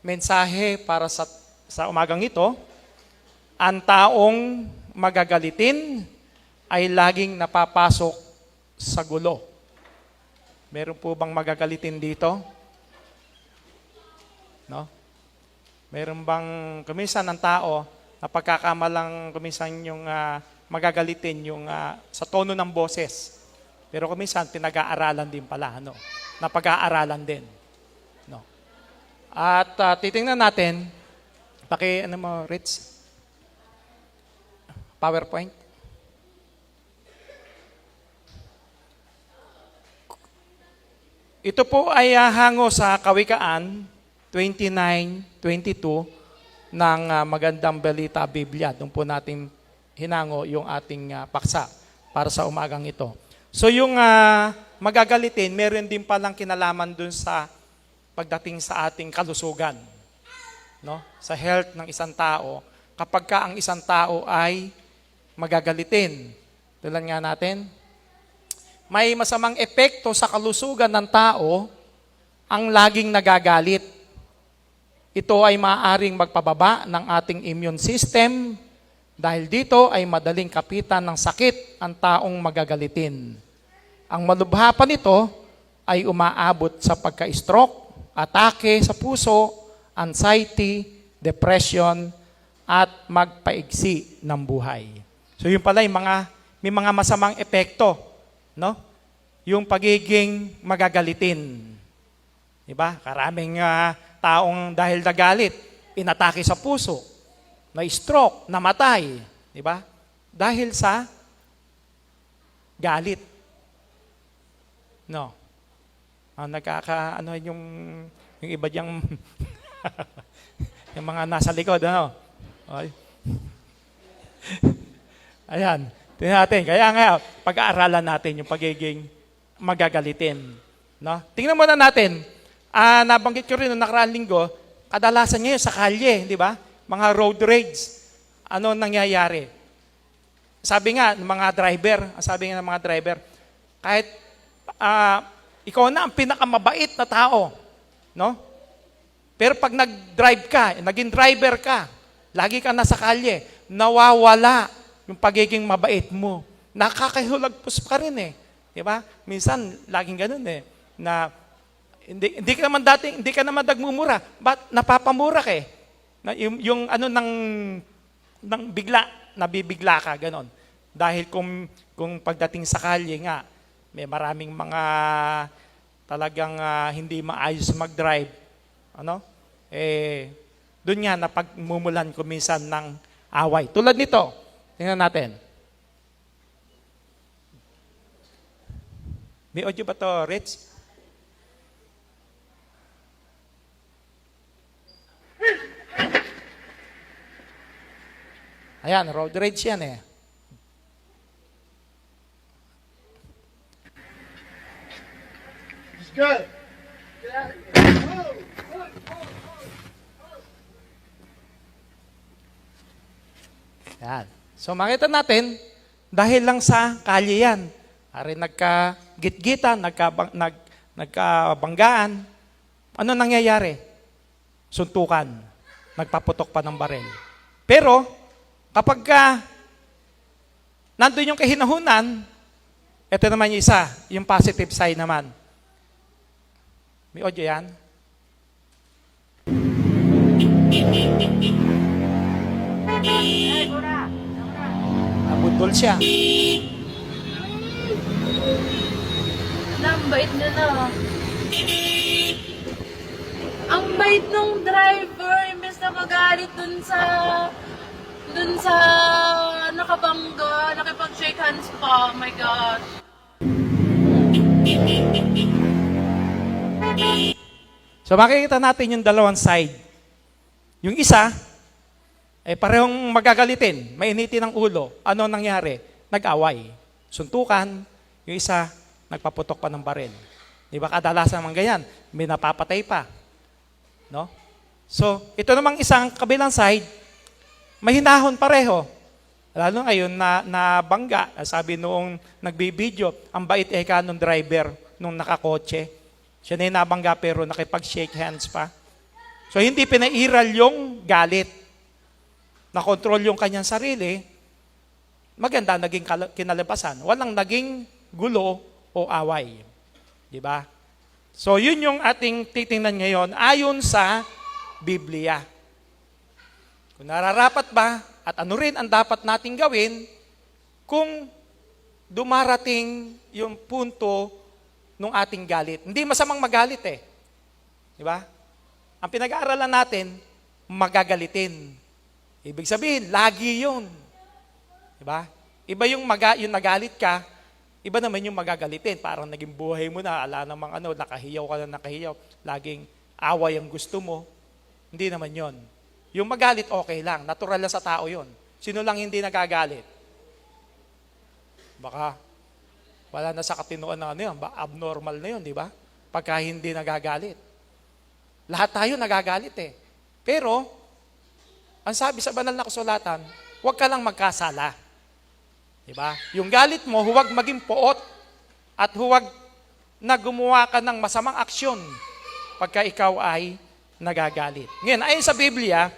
mensahe para sa umagang ito. Ang taong magagalitin ay laging napapasok sa gulo. Meron po bang magagalitin dito? No? Meron bang kuminsan ng tao na pagkakamalang kuminsan yung magagalitin yung sa tono ng boses. Pero kuminsan pinag-aaralan din pala, no? Napag-aaralan din, no? At titingnan natin, ano mo, Ritz? PowerPoint. Ito po ay hango sa Kawikaan 29:22 ng Magandang Balita Biblia. Doon po natin hinango yung ating paksa para sa umagang ito. So yung magagalitin, meron din palang kinalaman dun sa pagdating sa ating kalusugan. No? Sa health ng isang tao, kapag ka ang isang tao ay magagalitin. Tulad nga natin, may masamang epekto sa kalusugan ng tao ang laging nagagalit. Ito ay maaaring magpababa ng ating immune system dahil dito ay madaling kapitan ng sakit ang taong magagalitin. Ang malubha pa nito ay umaabot sa pagka-stroke, atake sa puso, anxiety, depression, at magpaigsi ng buhay. So yun pala yung may mga masamang epekto, no? Yung pagiging magagalitin. Diba? Karaming taong dahil nagalit, inatake sa puso, na-stroke, namatay. Diba? Dahil sa galit. No? Yung iba diyang yung mga nasa likod, ano? Okay. Ayan, tingnan natin. Kaya nga, pag-aaralan natin yung pagiging magagalitin. No? Tingnan muna natin. Nabanggit ko rin noong nakaraang linggo, kadalasan ngayon sa kalye, di ba? Mga road rage. Ano nangyayari? Sabi nga ng mga driver, kahit ikaw na ang pinakamabait na tao, no? Pero pag nag-drive ka, naging driver ka, lagi ka nasa kalye, nawawala yung pagiging mabait mo. Nakakahulagpos ka rin eh. Di ba? Minsan, laging ganun eh. Na hindi ka naman nagmumura. Ba't napapamura ka eh? Yung ano nang bigla, nabibigla ka, ganon. Dahil kung pagdating sa kalye nga, may maraming mga talagang hindi maayos mag-drive. Ano? Doon nga napagmumulan ko minsan ng away. Tulad nito, tingnan natin. May audio ba to, Rich? Ayan, road rage yan eh. It's good. Yan. So makita natin, dahil lang sa kalye yan, ari nagkagit-gitan, nagkabanggaan, ano nangyayari? Suntukan, nagpaputok pa ng barel. Pero, kapag nandun yung kahinahunan, ito naman yung isa, yung positive side naman. May audio yan? Nabudol siya. Ang bait na na. Ang bait nung driver, imbes na magalit dun sa nakabangga, nakipag-shake hands pa. Oh my God. So makikita natin yung dalawang side. Yung isa, parehong magagalitin, mainitin ang ulo. Ano nangyari? Nag-away. Suntukan, yung isa, nagpaputok pa ng baril. Di ba kadalasan naman ganyan? May napapatay pa. No? So, ito namang isang kabilang side, mahinahon pareho. Lalo ngayon na bangga, sabi noong nagbibideo, ang bait nung driver nung nakakotse. Siya na yung nabangga pero nakipag-shake hands pa. So So hindi pinairal yung galit. Nakontrol yung kanyang sarili, maganda naging kinalabasan. Walang naging gulo o away. Di ba? So yun yung ating titingnan ngayon ayon sa Biblia. Kung nararapat ba at ano rin ang dapat nating gawin kung dumarating yung punto ng ating galit. Hindi masamang magalit eh. Di ba? Ang pinag-aaralan natin, magagalitin. Ibig sabihin, lagi yun. Di ba? Iba yung nagalit ka, iba naman yung magagalitin. Parang naging buhay mo na, ala namang nakahiyaw ka na nakahiyaw. Laging away ang gusto mo. Hindi naman yon. Yung magalit, okay lang. Natural lang sa tao yon. Sino lang hindi nagagalit? Baka wala na sa katinuan ng yun. Abnormal na yun, di ba? Pagka hindi nagagalit. Lahat tayo nagagalit eh. Pero, ang sabi sa banal na kasulatan, huwag ka lang magkasala. Di ba? Yung galit mo, huwag maging poot at huwag na gumawa ka ng masamang aksyon pagka ikaw ay nagagalit. Ngayon, ayon sa Biblia,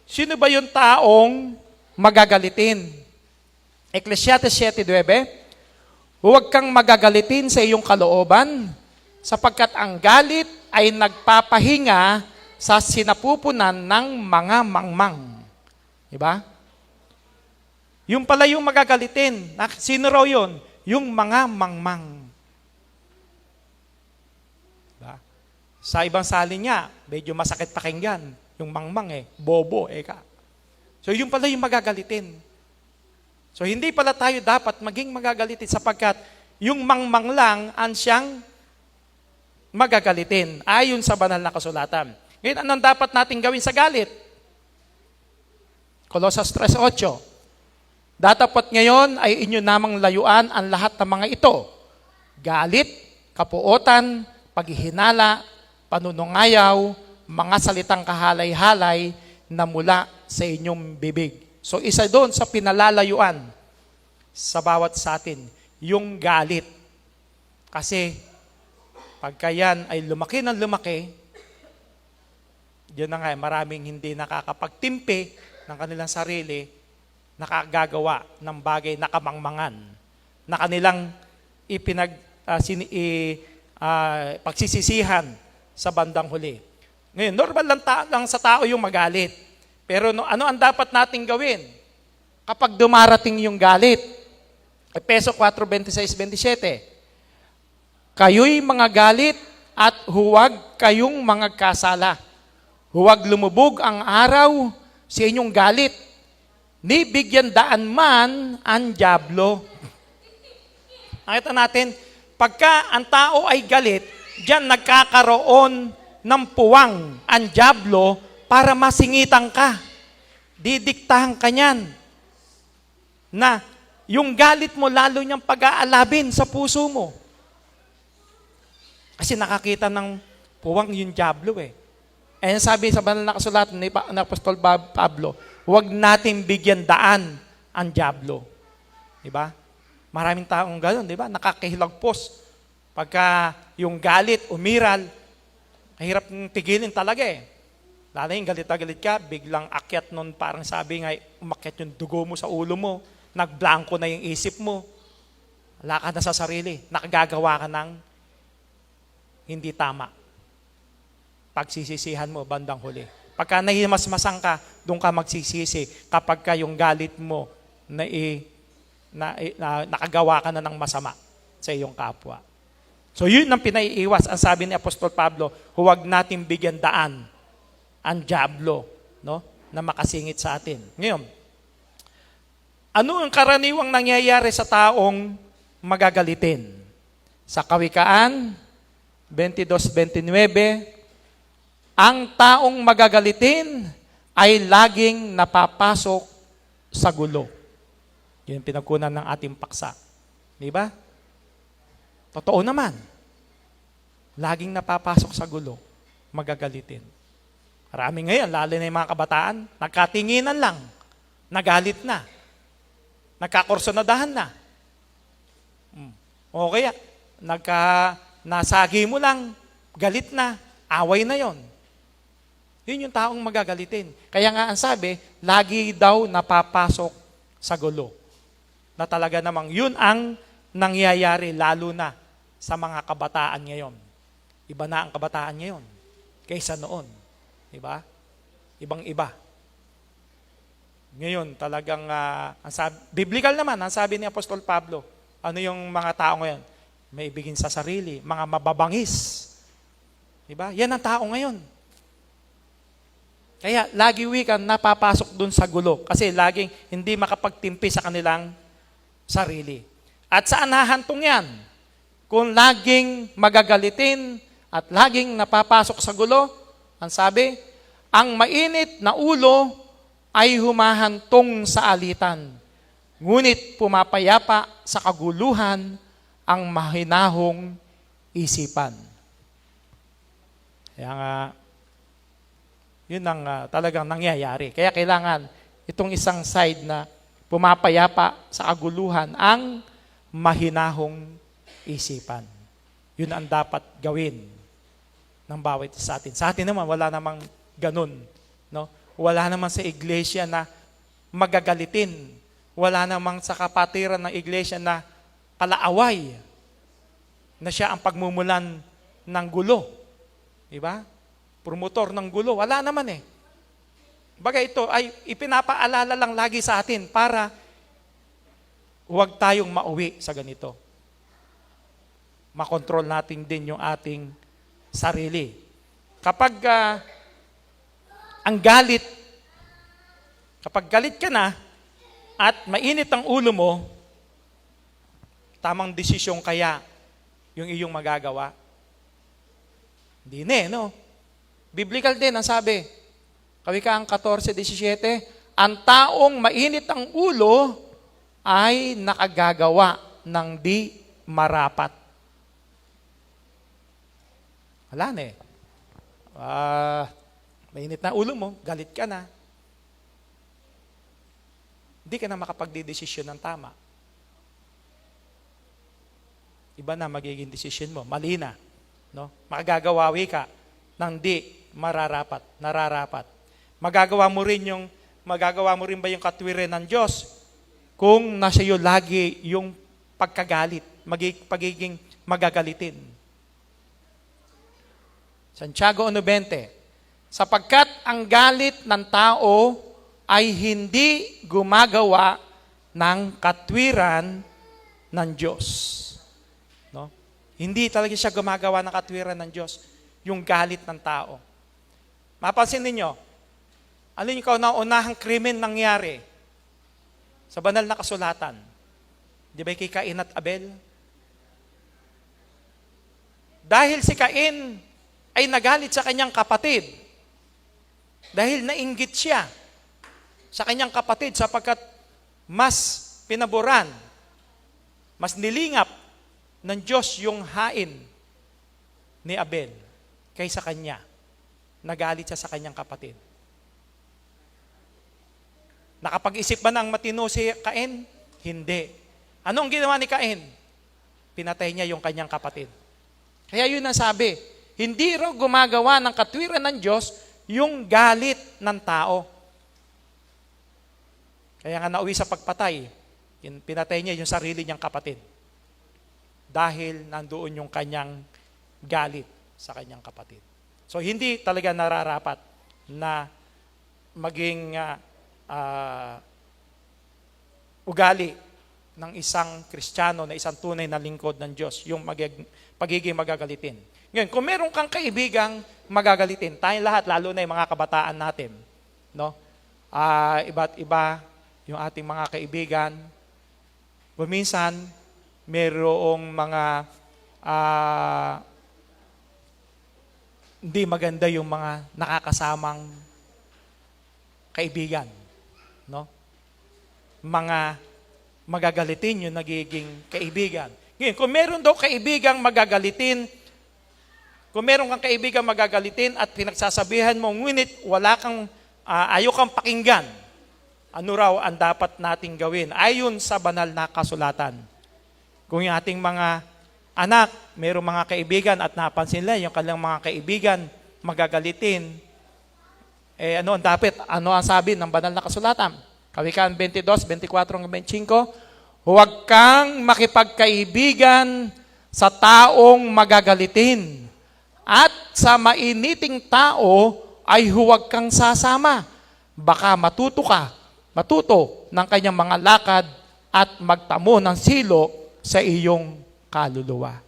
sino ba yung taong magagalitin? Ecclesiastes 7:9, huwag kang magagalitin sa iyong kalooban, sapagkat ang galit ay nagpapahinga sa sinapupunan ng mga mangmang. Diba? Yung pala yung magagalitin. Sino raw yun? Yung mga mangmang. Diba? Sa ibang salin niya, medyo masakit pakinggan. Yung mangmang bobo ka. So yung pala yung magagalitin. So hindi pala tayo dapat maging magagalitin sapagkat yung mangmang lang ang siyang magagalitin ayon sa banal na kasulatan. Ngayon, anong dapat natin gawin sa galit? Colossus 3:8. Datapot ngayon ay inyo namang layuan ang lahat ng mga ito. Galit, kapuotan, paghihinala, panunungayaw, mga salitang kahalay-halay na mula sa inyong bibig. So isa doon sa pinalalayuan sa bawat sa atin, yung galit. Kasi pagka yan ay lumaki ng lumaki, yun na nga, maraming hindi nakakapagtimpi ng kanilang sarili, nakagagawa ng bagay na kamangmangan, na kanilang pagsisisihan sa bandang huli. Ngayon, normal lang sa tao yung magalit. Pero ano ang dapat nating gawin kapag dumarating yung galit? Efeso 4:26-27. Kayo'y mga galit at huwag kayong mga kasala. Huwag lumubog ang araw sa inyong galit. Ni bigyan daan man ang dyablo. Nakita natin, pagka ang tao ay galit, diyan nagkakaroon ng puwang ang dyablo para masingitan ka. Didiktahan ka niyan. Na yung galit mo lalo niyang pag-aalabin sa puso mo. Kasi nakakita ng puwang yung dyablo Eh sabi sa banal na kasulatan ni Apostol Pablo, huwag natin bigyan daan ang dyablo. Diba? Maraming taong gano'n, diba? Nakakahilagpos. Pagka yung galit, umiral, mahirap tigilin talaga Lalo yung galit na galit ka, biglang akyat nun, parang sabi nga, umakyat yung dugo mo sa ulo mo, nagblanko na yung isip mo, wala ka na sa sarili, nakagagawa ka ng hindi tama. Pagsisisihan mo bandang huli. Pagka nahimasmasang ka, doon ka magsisisi kapag ka yung galit mo nakagawa ka na ng masama sa iyong kapwa. So yun ang pinaiiwas. Ang sabi ni Apostol Pablo, huwag natin bigyan daan ang dyablo, na makasingit sa atin. Ngayon, ano ang karaniwang nangyayari sa taong magagalitin? Sa Kawikaan 22:29, ang taong magagalitin ay laging napapasok sa gulo. Yun yung pinagkunan ng ating paksa. Di ba? Totoo naman. Laging napapasok sa gulo, magagalitin. Marami ngayon, lalo na yung mga kabataan, nagkatinginan lang, nagalit na, nagkakursonadahan na. O kaya, nasagi mo lang, galit na, away na yon. Yun yung taong magagalitin. Kaya nga ang sabi, lagi daw napapasok sa gulo. Na talaga namang yun ang nangyayari lalo na sa mga kabataan ngayon. Iba na ang kabataan ngayon kaysa noon. Diba? Ibang-iba. Ngayon, talagang, biblical naman, ang sabi ni Apostol Pablo, ano yung mga tao ngayon? May ibigin sa sarili, mga mababangis. Diba? Yan ang tao ngayon. Kaya lagi wikan napapasok dun sa gulo kasi laging hindi makapagtimpi sa kanilang sarili. At saan hahantong yan? Kung laging magagalitin at laging napapasok sa gulo, ang sabi, ang mainit na ulo ay humahantong sa alitan. Ngunit pumapayapa sa kaguluhan ang mahinahong isipan. Kaya nga, yun ang talagang nangyayari. Kaya kailangan itong isang side na pumapayapa sa kaguluhan ang mahinahong isipan. Yun ang dapat gawin ng bawat sa atin. Sa atin naman, wala namang ganun. No? Wala namang sa iglesia na magagalitin. Wala namang sa kapatiran ng iglesia na kalaaway na siya ang pagmumulan ng gulo. Diba? Promotor ng gulo. Wala naman eh. Bagay ito ay ipinapaalala lang lagi sa atin para huwag tayong mauwi sa ganito. Makontrol natin din yung ating sarili. Kapag ang galit, kapag galit ka na at mainit ang ulo mo, tamang desisyon kaya yung iyong magagawa? Hindi na eh, no? Biblical din ang sabi, Kawikaan 14:17, ang taong mainit ang ulo ay nakagagawa ng di marapat. Wala na eh. Mainit na ulo mo, galit ka na. Hindi ka na makapagdidesisyon ng tama. Iba na magiging desisyon mo, mali na. No? Makagagawawi ka ng di nararapat. Magagawa mo rin ba yung katwiran ng Diyos kung nasa iyo lagi yung pagkagalit, pagiging magagalitin. Santiago 1:20, sapagkat ang galit ng tao ay hindi gumagawa ng katwiran ng Diyos. No? Hindi talaga siya gumagawa ng katwiran ng Diyos, yung galit ng tao. Mapansin ninyo, alin yung kauna-unahang krimen nangyari sa banal na kasulatan? Di ba kay Cain at Abel? Dahil si Cain ay nagalit sa kanyang kapatid. Dahil nainggit siya sa kanyang kapatid sapagkat mas pinaboran, mas nilingap ng Diyos yung hain ni Abel kaysa kanya. Nagalit siya sa kanyang kapatid. Nakapag-isip ba ng matino si Cain? Hindi. Anong ginawa ni Cain? Pinatay niya yung kanyang kapatid. Kaya yun ang sabi, hindi raw gumagawa ng katwiran ng Diyos yung galit ng tao. Kaya nga nauwi sa pagpatay, pinatay niya yung sarili niyang kapatid. Dahil nandoon yung kanyang galit sa kanyang kapatid. So hindi talaga nararapat na maging ugali ng isang Kristiyano na isang tunay na lingkod ng Diyos, yung pagiging magagalitin. Ngayon, kung meron kang kaibigang magagalitin, tayong lahat, lalo na yung mga kabataan natin, no? Iba't iba yung ating mga kaibigan. Minsan, merong mga hindi maganda yung mga nakakasamang kaibigan. No? Mga magagalitin yung nagiging kaibigan. Ngayon, kung meron daw kaibigang magagalitin, kung meron kang kaibigang magagalitin at pinagsasabihan mo, ngunit ayaw kang pakinggan, ano raw ang dapat nating gawin? Ayon sa banal na kasulatan. Kung yung ating mga anak, mayroong mga kaibigan at napansin nila yung kanilang mga kaibigan magagalitin, ano ang dapat? Ano ang sabi ng banal na kasulatan? Kawikaan 22, 24, 25, huwag kang makipagkaibigan sa taong magagalitin. At sa mainiting tao ay huwag kang sasama. Baka matuto ng kanyang mga lakad at magtamo ng silo sa iyong kaluluwa.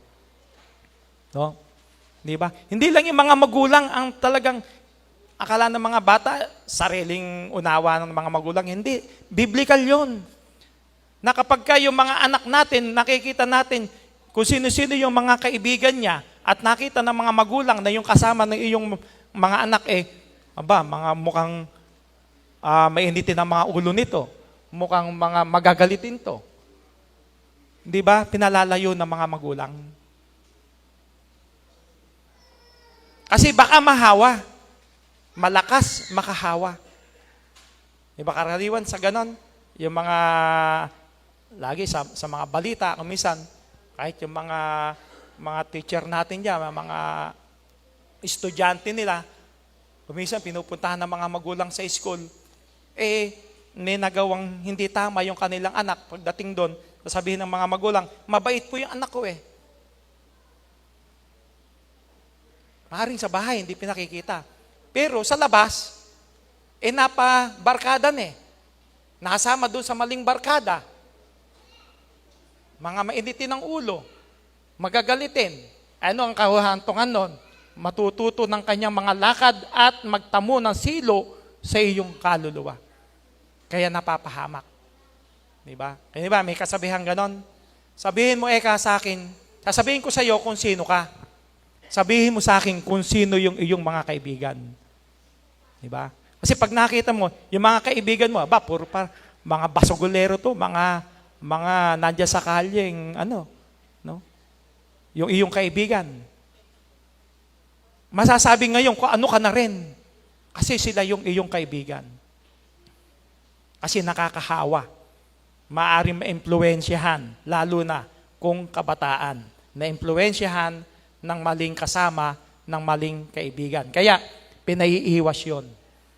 No? Di ba? Hindi lang yung mga magulang ang talagang akala ng mga bata, sariling unawa ng mga magulang. Hindi. Biblical yun. Na kapag yung mga anak natin, nakikita natin kung sino-sino yung mga kaibigan niya at nakita ng mga magulang na yung kasama ng iyong mga anak mga mukhang mainitin ang mga ulo nito. Mukhang mga magagalitin to. Di ba? Pinalalayo ng mga magulang. Kasi baka mahawa. Malakas makahawa. Diba karaniwan sa ganon? Yung mga, lagi sa mga balita, kumisan, kahit yung mga teacher natin dyan, mga estudyante nila, kumisan pinupuntahan ng mga magulang sa school, ninagawang hindi tama yung kanilang anak. Pagdating doon, sasabihin ng mga magulang, mabait po yung anak ko Maaaring sa bahay, hindi pinakikita. Pero sa labas, napabarkada Nakasama doon sa maling barkada. Mga mainitin ng ulo. Magagalitin. Ano ang kahuhantungan nun? Matututo ng kanyang mga lakad at magtamo ng silo sa iyong kaluluwa. Kaya napapahamak. Diba? Kaya diba, may kasabihan ganon. Sabihin mo sa akin, sasabihin ko sa iyo kung sino ka. Sabihin mo sa akin kung sino yung iyong mga kaibigan. Diba? Kasi pag nakita mo, yung mga kaibigan mo, puro mga basogolero to, mga nandiyan sa kalyeng, no? Yung iyong kaibigan. Masasabi ngayon kung ano ka na rin. Kasi sila yung iyong kaibigan. Kasi nakakahawa. Maaaring maimpluwensyahan, lalo na kung kabataan. Na-impluwensyahan ng maling kasama, ng maling kaibigan. Kaya, pinaiiwas yun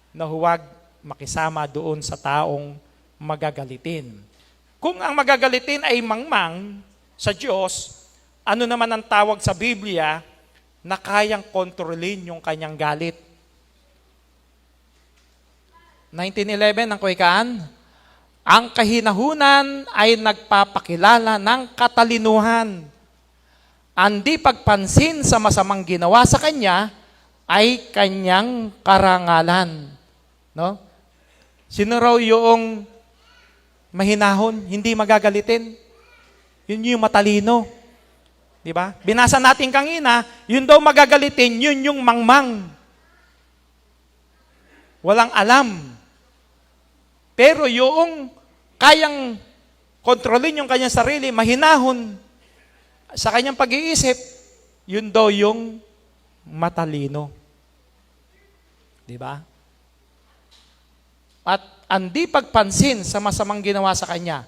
na huwag makisama doon sa taong magagalitin. Kung ang magagalitin ay mangmang sa Diyos, ano naman ang tawag sa Biblia na kayang kontrolin yung kanyang galit? 1911 ang Kawikaan, ang kahinahunan ay nagpapakilala ng katalinuhan. Ang di pagpansin sa masamang ginawa sa kanya ay kanyang karangalan. No? Sino raw yung mahinahon, hindi magagalitin? Yun yung matalino. Di ba? Binasa natin kanina, yun daw magagalitin, yun yung mangmang. Walang alam. Pero yung kayang kontrolin yung kanyang sarili, mahinahon sa kanyang pag-iisip, yun daw yung matalino. Di ba? At ang di pagpansin sa masamang ginawa sa kanya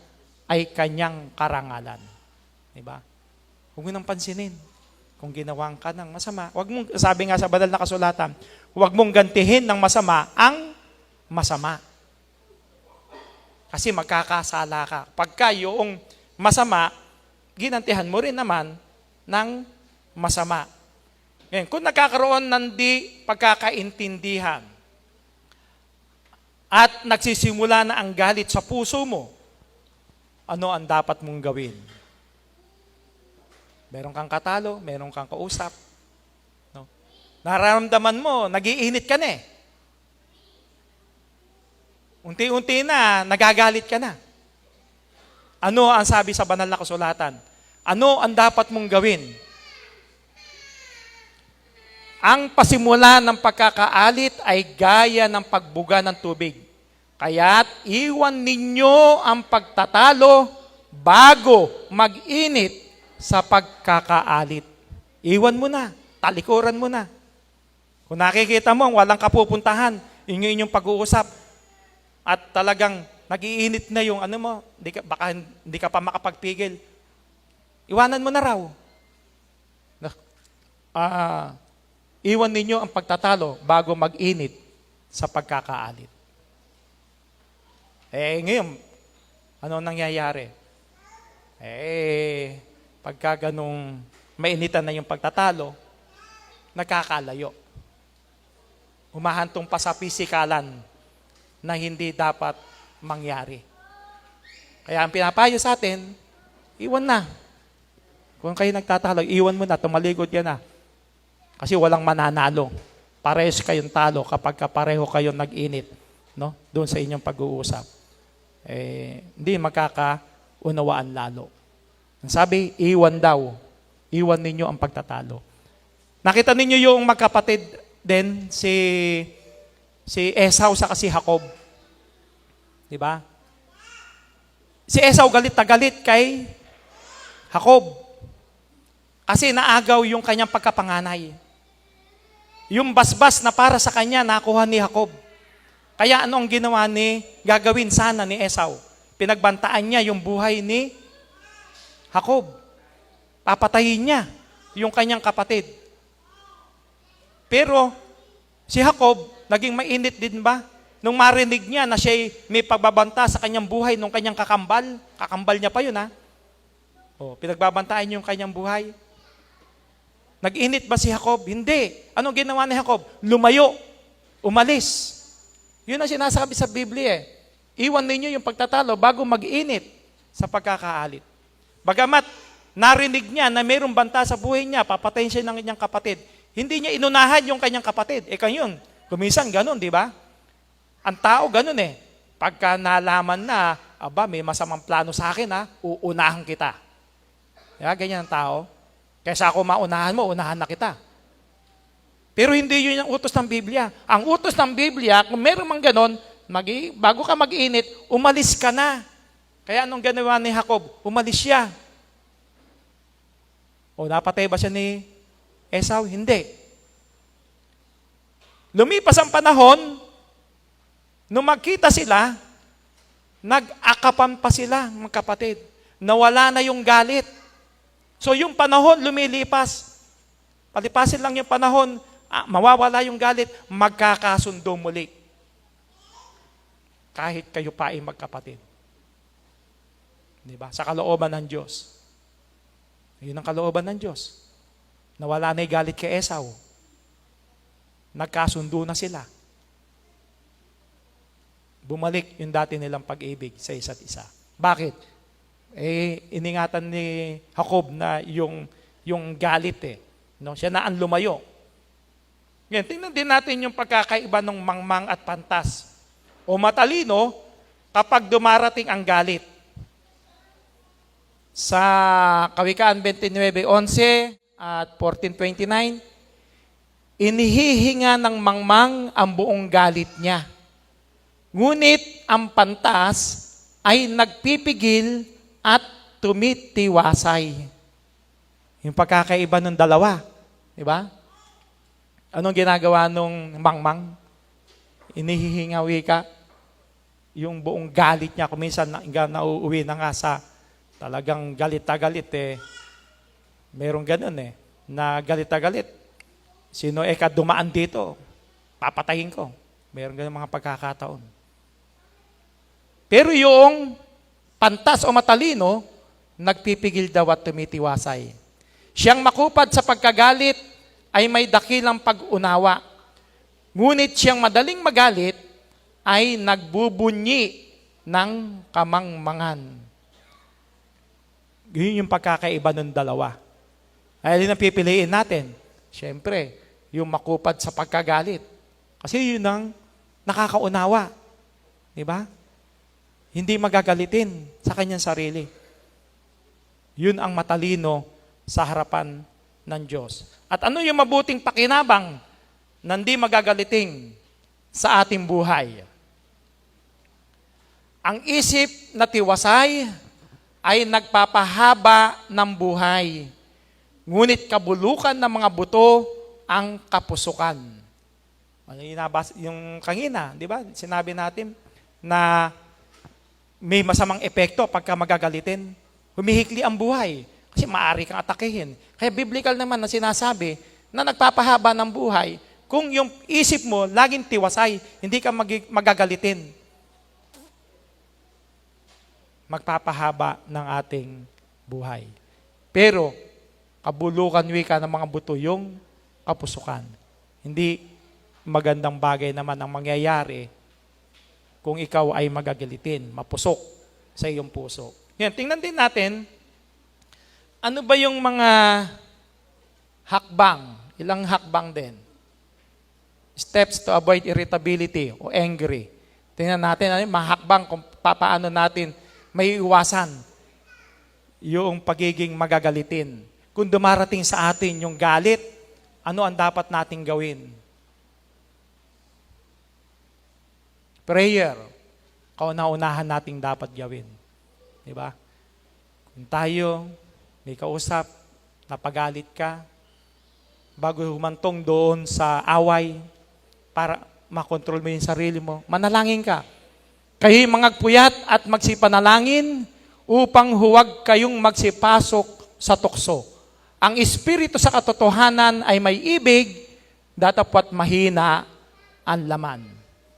ay kanyang karangalan. Di ba? Huwag mo nang pansinin kung ginawang ka ng masama. Huwag mong, sabi nga sa banal na kasulatan, huwag mong gantihin ng masama ang masama. Kasi magkakasala ka. Pagka yung masama, ginantihan mo rin naman ng masama. Ngayon, kung nagkakaroon ng di pagkakaintindihan at nagsisimula na ang galit sa puso mo, ano ang dapat mong gawin? Meron kang katalo, meron kang kausap. No? Nararamdaman mo, nagiinit ka na Unti-unti na, nagagalit ka na. Ano ang sabi sa banal na kasulatan? Ano ang dapat mong gawin? Ang pasimula ng pagkakaalit ay gaya ng pagbuga ng tubig. Kaya't iwan ninyo ang pagtatalo bago mag-init sa pagkakaalit. Iwan mo na, talikuran mo na. Kung nakikita mo, walang kapupuntahan, yun yung inyong pag-uusap, at talagang nag-iinit na yung mo, baka hindi ka pa makapagpigil. Iwanan mo na raw. Iwan ninyo ang pagtatalo bago mag-init sa pagkakaalit. Ngayon, ano nangyayari? Pagka ganung mainitan na yung pagtatalo, nakakalayo. Humahantong pa sa pisikalan na hindi dapat mangyari. Kaya ang pinapayo sa atin, iwan na. Kung kayo nagtatalo, iwan mo na, tumaligod ka na. Kasi walang mananalo. Parehas kayong talo kapag pareho kayong nag-init, no? Doon sa inyong pag-uusap. Hindi magkakaunawaan lalo. Ang sabi, iwan daw. Iwan ninyo ang pagtatalo. Nakita ninyo yung magkapatid din, si Esau sa si Jacob. Di ba? Si Esau galit na galit kay Jacob. Kasi naagaw yung kanyang pagkapanganay. Yung basbas na para sa kanya, nakuha ni Jacob. Kaya ano ang ginawa gagawin sana ni Esau? Pinagbantaan niya yung buhay ni Jacob. Papatayin niya yung kanyang kapatid. Pero si Jacob, naging mainit din ba? Nung marinig niya na siya may pagbabanta sa kanyang buhay nung kanyang kakambal niya pa yun pinagbabantaan yung kanyang buhay. Nag-init ba si Jacob? Hindi. Anong ginawa ni Jacob? Lumayo. Umalis. Yun ang sinasabi sa Biblia Iwan ninyo yung pagtatalo bago mag-init sa pagkakaalit. Bagamat narinig niya na mayroong banta sa buhay niya, papatayin siya ng kanyang kapatid. Hindi niya inunahan yung kanyang kapatid. Kanyon, kuminsan ganun, di ba? Ang tao ganun Pagka nalaman na, may masamang plano sa akin uunahan kita. Ganyan ang tao. Kaysa ako maunahan mo, unahan na kita. Pero hindi yun ang utos ng Biblia. Ang utos ng Biblia, kung meron mang ganon, bago ka mag-init, umalis ka na. Kaya anong ginawa ni Jacob? Umalis siya. Napatay ba siya ni Esau? Hindi. Lumipas ang panahon, nung magkita sila, nag-akapan pa sila, mga kapatid. Nawala na yung galit. So yung panahon lumilipas. Palipasin lang yung panahon, mawawala yung galit, magkakasundo muli. Kahit kayo pa ay magkapatid. Diba? Sa kalooban ng Diyos. Yun ang kalooban ng Diyos. Nawala na yung galit kay Esau. Nagkasundo na sila. Bumalik yung dati nilang pag-ibig sa isa't isa. Bakit? Iningatan ni Jacob na yung galit No? Siya na ang lumayo. Ngayon, tingnan din natin yung pagkakaiba ng mangmang at pantas. O matalino kapag dumarating ang galit. Sa Kawikaan 29:11 at 14:29, inihihinga ng mangmang ang buong galit niya. Ngunit ang pantas ay nagpipigil at tumitiwasay. Yung pagkakaiba ng dalawa. Di ba? Anong ginagawa nung mangmang? Inihihingawi ka. Yung buong galit niya, kuminsan nauuwi na nga sa talagang galit na galit Merong ganun na galit na galit. Sino dumaan dito? Papatayin ko. Meron ganun mga pagkakataon. Pero yung pantas o matalino, nagpipigil daw at tumitiwasay. Siyang makupad sa pagkagalit ay may dakilang pag-unawa. Ngunit siyang madaling magalit ay nagbubunyi ng kamangmangan. Yun yung pagkakaiba ng dalawa. Ay din ang pipiliin natin. Siyempre, yung makupad sa pagkagalit. Kasi yun ang nakakaunawa. Diba? Hindi magagalitin sa kanyang sarili. Yun ang matalino sa harapan ng Diyos. At ano yung mabuting pakinabang na hindi magagaliting sa ating buhay? Ang isip na tiwasay ay nagpapahaba ng buhay. Ngunit kabulukan ng mga buto ang kapusukan. Yung kanina, di ba? Sinabi natin na may masamang epekto pagka magagalitin. Humihikli ang buhay kasi maaari kang atakehin. Kaya biblical naman na sinasabi na nagpapahaba ng buhay, Kung yung isip mo laging tiwasay, hindi ka magagalitin. Magpapahaba ng ating buhay. Pero, kabulukan wika ng mga buto yung kapusukan. Hindi magandang bagay naman ang mangyayari kung ikaw ay magagalitin, mapusok sa iyong puso. Yan, tingnan din natin, ano ba yung mga hakbang? Ilang hakbang din? Steps to avoid irritability o angry. Tingnan natin, ano yung mga hakbang kung paano natin may iwasan yung pagiging magagalitin. Kung dumarating sa atin yung galit, ano ang dapat nating gawin? Prayer. Kauna-unahan nating dapat gawin. Diba? Kung tayo may kausap, napagalit ka, bago humantong doon sa away, para makontrol mo yung sarili mo, manalangin ka. Kayo'y mangagpuyat at magsipanalangin upang huwag kayong magsipasok sa tukso. Ang espiritu sa katotohanan ay may ibig, datapwat mahina ang laman.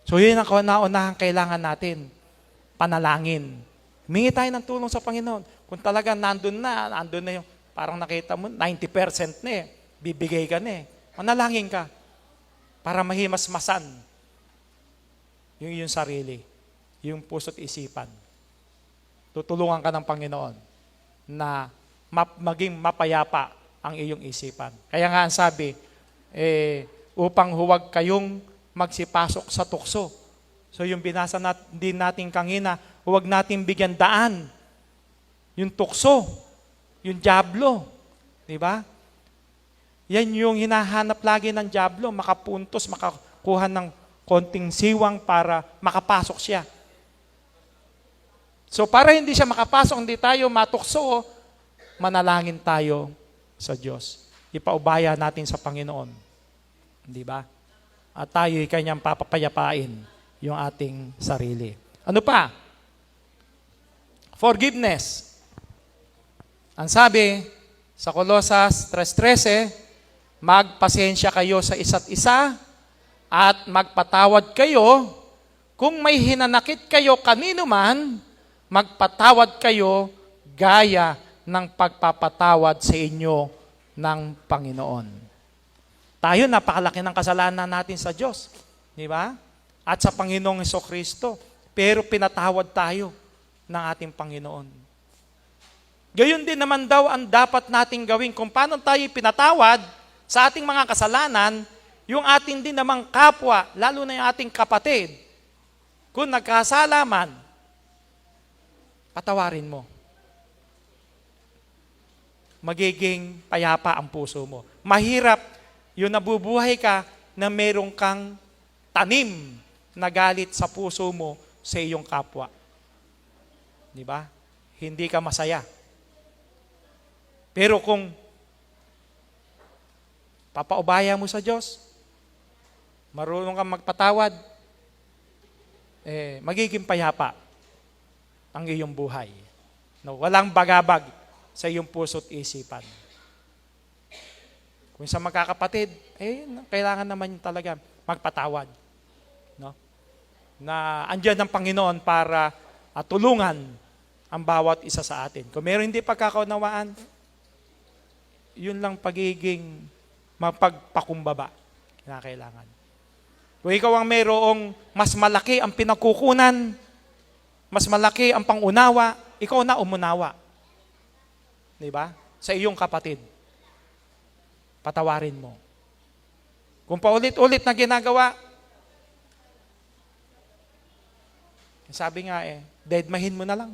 So yun ang kauna-unahang kailangan natin, panalangin. Humingi tayo ng tulong sa Panginoon. Kung talagang nandun na yung parang nakita mo, 90% na bibigay ka na manalangin ka para mahimasmasan yung sarili. Yung puso't isipan. Tutulungan ka ng Panginoon na maging mapayapa ang iyong isipan. Kaya nga ang sabi, upang huwag kayong magsipasok sa tukso. So yung binasa din natin kanina, huwag natin bigyan daan. Yung tukso, yung dyablo. Diba? Yan yung hinahanap lagi ng dyablo, makapuntos, makakuha ng konting siwang para makapasok siya. So para hindi siya makapasok, hindi tayo matukso, manalangin tayo sa Diyos. Ipaubaya natin sa Panginoon. Di ba? At tayo'y kanyang papapayapain yung ating sarili. Ano pa? Forgiveness. Ang sabi sa Colosas 3:13, magpasensya kayo sa isa't isa at magpatawad kayo kung may hinanakit kayo kanino man, magpatawad kayo gaya ng pagpapatawad sa inyo ng Panginoon. Tayo, napakalaki ng kasalanan natin sa Diyos. Di ba? At sa Panginoong Hesukristo. Pero pinatawad tayo ng ating Panginoon. Gayon din naman daw ang dapat nating gawin. Kung paano tayo pinatawad sa ating mga kasalanan, yung ating din namang kapwa, lalo na yung ating kapatid, kung nagkasala man, patawarin mo. Magiging payapa ang puso mo. Mahirap yung nabubuhay ka na merong kang tanim na galit sa puso mo sa iyong kapwa. Di ba? Hindi ka masaya. Pero kung papaubaya mo sa Diyos, marunong kang magpatawad, magiging payapa ang iyong buhay. No, walang bagabag sa iyong puso't isipan. Kung sa magkakapatid, kailangan naman talaga magpatawad. No? Na andyan ang Panginoon para tulungan ang bawat isa sa atin. Kung meron hindi pagkakaunawaan, yun lang pagiging mapagpakumbaba na kailangan. Kung ikaw ang mayroong mas malaki ang pinagkukunan, mas malaki ang pangunawa, ikaw na umunawa. Di ba? Sa iyong kapatid. Patawarin mo. Kung paulit-ulit na ginagawa, sabi nga deadmahin mo na lang.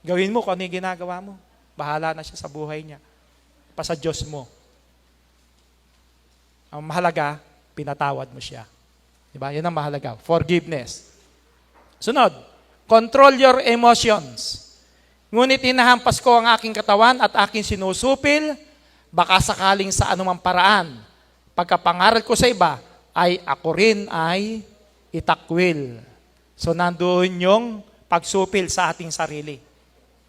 Gawin mo kung ano yung ginagawa mo. Bahala na siya sa buhay niya. Pa sa Diyos mo. Ang mahalaga, pinatawad mo siya. Diba? Yan ang mahalaga. Forgiveness. Sunod, control your emotions. Ngunit hinahampas ko ang aking katawan at aking sinusupil, baka sakaling sa anumang paraan, pagkapangaral ko sa iba, ay ako rin ay itakwil. So nandoon yung pagsupil sa ating sarili.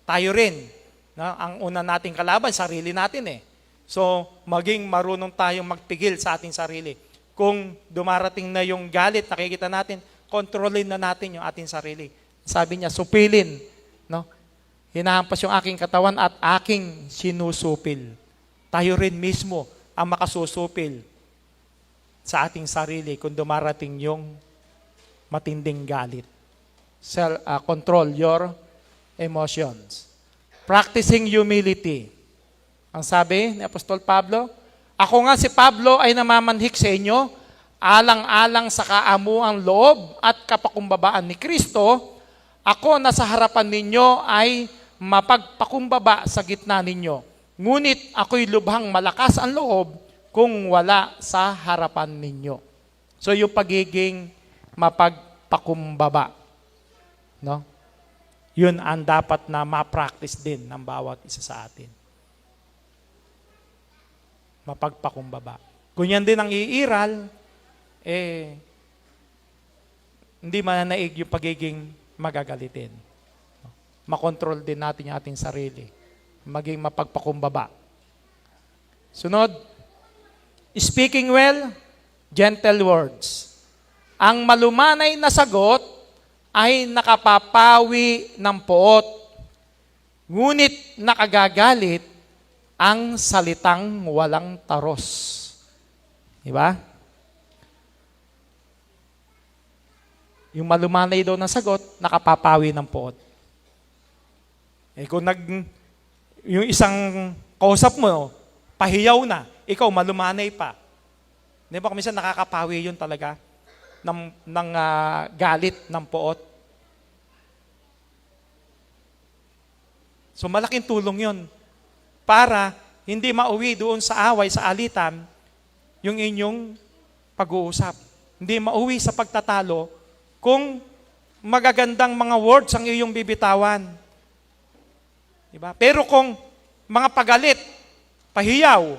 Tayo rin. Ang una nating kalaban, sarili natin So maging marunong tayong magpigil sa ating sarili. kung dumarating na yung galit, nakikita natin, kontrolin na natin yung ating sarili. Sabi niya, supilin. No? Hinahampas yung aking katawan at aking sinusupil. Tayo rin mismo ang makasusupil sa ating sarili kung dumarating yung matinding galit. Control your emotions. Practicing humility. Ang sabi ni Apostol Pablo, ako nga si Pablo ay namamanhik sa inyo, alang-alang sa kaamuang loob at kapakumbabaan ni Kristo, ako na sa harapan ninyo ay mapagpakumbaba sa gitna ninyo. Ngunit ako'y lubhang malakas ang loob kung wala sa harapan ninyo. So yung pagiging mapagpakumbaba, no? Yun ang dapat na ma-practice din ng bawat isa sa atin. Mapagpakumbaba. Kung yan din ang iiral, hindi mananaig yung pagiging magagalitin. Makontrol din natin yung ating sarili. Maging mapagpakumbaba. Sunod, speaking well, gentle words. Ang malumanay na sagot ay nakapapawi ng poot. Ngunit nakagagalit ang salitang walang taros. Diba? Yung malumanay daw na sagot, nakapapawi ng poot. Kung yung isang kausap mo, pahiyaw na, ikaw malumanay pa. Di ba, minsan nakakapawi yun talaga ng galit ng poot. So malaking tulong yun para hindi mauwi doon sa away, sa alitan, yung inyong pag-uusap. Hindi mauwi sa pagtatalo kung magagandang mga words ang iyong bibitawan. Diba? Pero kung mga pagalit, pahiyaw,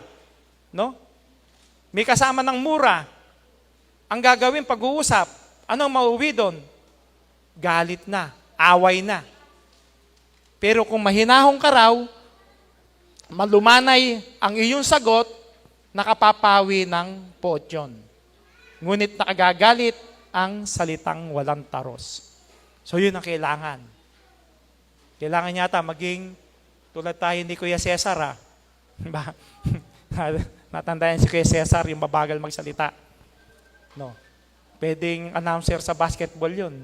no? May kasama ng mura, ang gagawin pag-uusap, anong mauwi doon? Galit na, away na. Pero kung mahinahong ka raw, malumanay ang iyong sagot, nakapapawi ng poot yun. Ngunit nakagagalit ang salitang walang taros. So yun ang kailangan. Kailangan yata maging tulad tayo ni Kuya Cesar. Natandayan si Kuya Cesar yung mabagal magsalita. No. Pwedeng announcer sa basketball yun.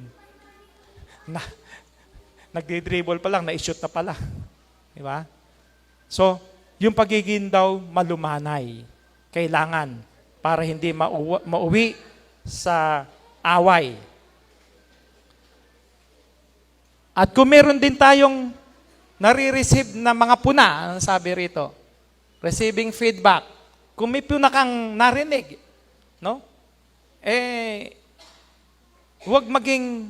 Nagdi-dribble pa lang, na-shoot na pala. Di ba? So, yung pagiging daw malumanay, kailangan para hindi mauwi sa away. At kung meron din tayong nare-receive na mga puna, ang sabi rito, receiving feedback, kung may puna kang narinig, no? Huwag maging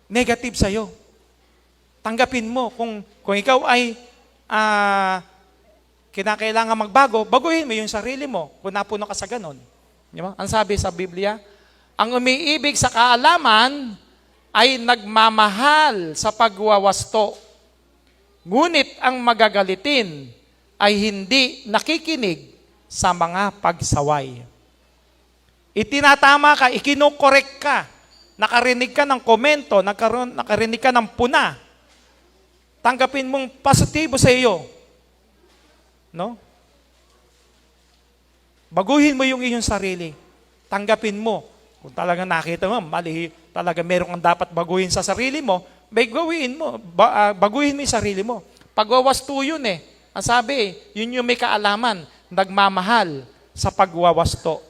negative sa'yo. Tanggapin mo. Kung ikaw ay kinakailangan magbago, baguhin mo yung sarili mo kung napuno ka sa ganon. Diba? Ang sabi sa Biblia, ang umiibig sa kaalaman ay nagmamahal sa pagwawasto. Ngunit ang magagalitin ay hindi nakikinig sa mga pagsaway. Itinatama ka, ikinokorek ka, nakarinig ka ng komento, nakarinig ka ng puna, tanggapin mong positibo sa iyo. No? Baguhin mo yung iyong sarili. Tanggapin mo. Kung talagang nakita mo, mali, talaga meron kang dapat baguhin sa sarili mo, baguhin mo yung sarili mo. Pagwawasto yun eh. Ang sabi yun yung may kaalaman, nagmamahal sa pagwawasto.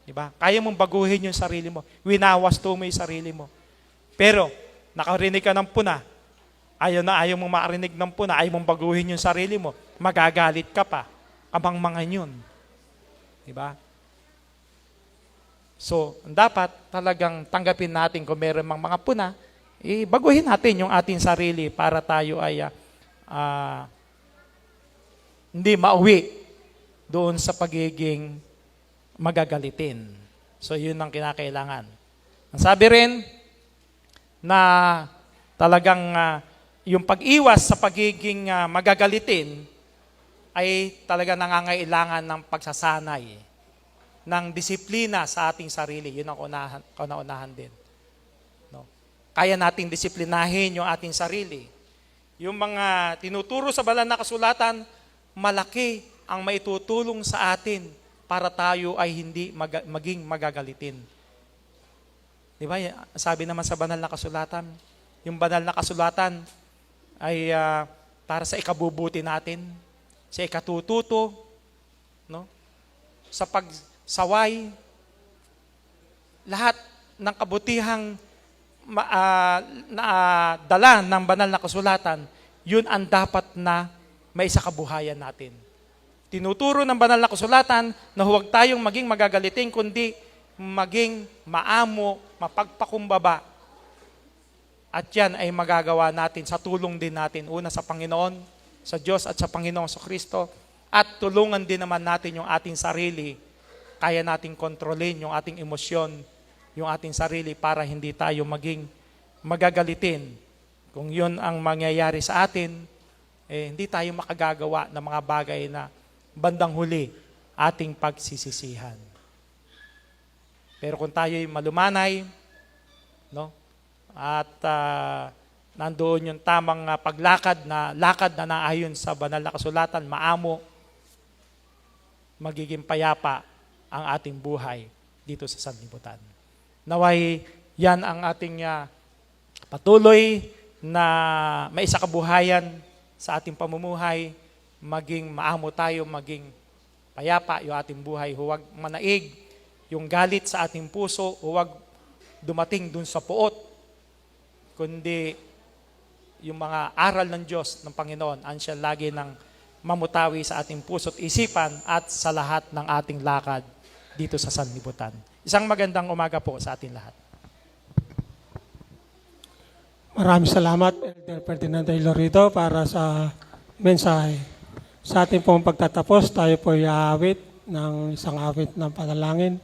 Diba? Kaya mong baguhin yung sarili mo. Winawasto mo yung sarili mo. Pero, nakarinig ka ng puna, ayaw mong makarinig ng puna, ayaw mong baguhin yung sarili mo, magagalit ka pa, abang-mangan yun. Diba? So, dapat talagang tanggapin natin kung meron mang mga puna, baguhin natin yung ating sarili para tayo ay hindi mauwi doon sa pagiging magagalitin. So, yun ang kinakailangan. Ang sabi rin na talagang yung pag-iwas sa pagiging magagalitin ay talaga nangangailangan ng pagsasanay. ng disiplina sa ating sarili. Yun ang kauna-unahan din. No? Kaya nating disiplinahin yung ating sarili. Yung mga tinuturo sa banal na kasulatan, malaki ang maitutulong sa atin para tayo ay hindi maging magagalitin. Di ba? Sabi naman sa banal na kasulatan, yung banal na kasulatan ay para sa ikabubuti natin, sa ikatututo, no? Sa pagsaway, lahat ng kabutihang dala ng banal na kasulatan, yun ang dapat na maisakabuhayan natin. Tinuturo ng banal na kasulatan na huwag tayong maging magagalitin, kundi maging maamo, mapagpakumbaba. At yan ay magagawa natin sa tulong din natin. Una sa Panginoon, sa Diyos at sa Panginoon sa Kristo. At tulungan din naman natin yung ating sarili. Kaya nating kontrolin yung ating emosyon, yung ating sarili para hindi tayo maging magagalitin. Kung yun ang mangyayari sa atin, hindi tayo makagagawa ng mga bagay na bandang huli ating pagsisisihan. Pero kung tayo'y malumanay, no? At nandoon yung tamang lakad na naayon sa banal na kasulatan, maamo, magiging payapa ang ating buhay dito sa sanlibutan. Naway yan ang ating patuloy na maisakabuhayan sa ating pamumuhay, maging maamo tayo, maging payapa yung ating buhay. Huwag manaig yung galit sa ating puso, huwag dumating dun sa puot, kundi yung mga aral ng Diyos, ng Panginoon, ang siya lagi ng mamutawi sa ating puso at isipan at sa lahat ng ating lakad dito sa sanlibutan. Isang magandang umaga po sa ating lahat. Maraming salamat, Elder Ferdinand Taylor rito para sa mensahe. Sa ating pong pagtatapos, tayo po iawit ng isang awit ng panalangin.